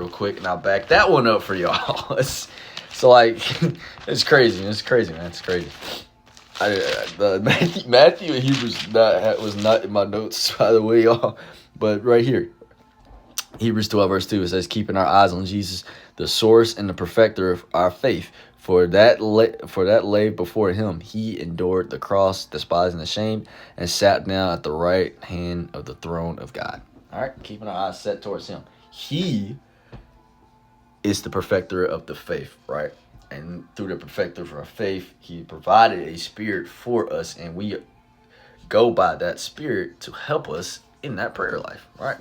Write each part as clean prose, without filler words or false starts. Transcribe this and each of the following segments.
real quick, and I'll back that one up for y'all. So like, it's crazy. It's crazy, man. It's crazy. Matthew and Hebrews was not in my notes, by the way, y'all. But right here, Hebrews 12 verse 2, it says, keeping our eyes on Jesus, the source and the perfecter of our faith. For that lay before him, he endured the cross, despising the shame, and sat down at the right hand of the throne of God. All right, keeping our eyes set towards him. He is the perfecter of the faith, right? And through the perfecter of our faith, he provided a spirit for us, and we go by that spirit to help us in that prayer life, right?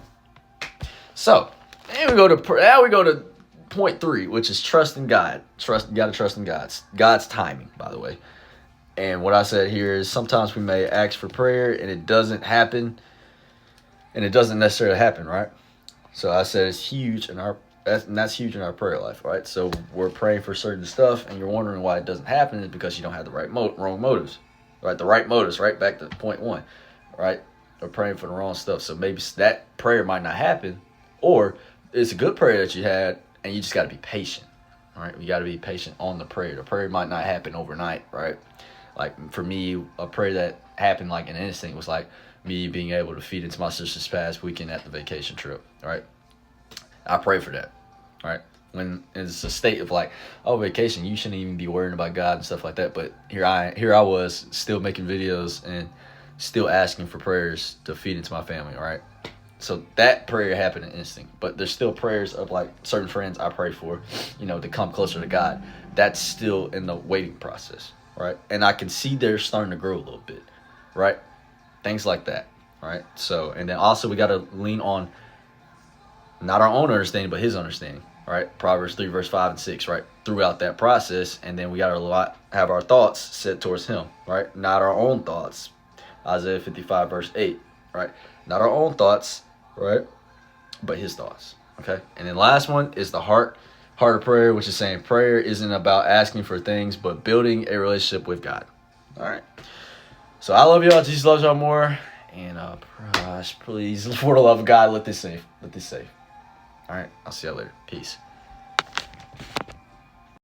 So, now we go to point 3, which is trusting God. You got to trust in God's timing, by the way. And what I said here is sometimes we may ask for prayer and it doesn't happen, and it doesn't necessarily happen, right? So I said it's huge that's huge in our prayer life, right? So we're praying for certain stuff, and you're wondering why it doesn't happen is because you don't have the wrong motives, right? The right motives, right? Back to point 1, right? We're praying for the wrong stuff. So maybe that prayer might not happen, or it's a good prayer that you had, and you just got to be patient, right? You got to be patient on the prayer. The prayer might not happen overnight, right? Like for me, a prayer that happened like an instinct was like me being able to feed into my sister's past weekend at the vacation trip, right? I pray for that, right? When it's a state of like, oh, vacation, you shouldn't even be worrying about God and stuff like that. But here I was still making videos and still asking for prayers to feed into my family, right? So that prayer happened in instinct, but there's still prayers of like certain friends I pray for, to come closer to God. That's still in the waiting process, right? And I can see they're starting to grow a little bit, right? Things like that, right? So, and then also we got to lean on not our own understanding, but his understanding, right? Proverbs 3, verse 5 and 6, right? Throughout that process, and then we got to have our thoughts set towards him, right? Not our own thoughts. Isaiah 55, verse 8, right? Not our own thoughts, right? But his thoughts, okay? And then last one is the heart of prayer, which is saying prayer isn't about asking for things, but building a relationship with God. All right. So I love y'all. Jesus loves y'all more. And gosh, please, for the love of God, let this safe. All right. I'll see y'all later. Peace.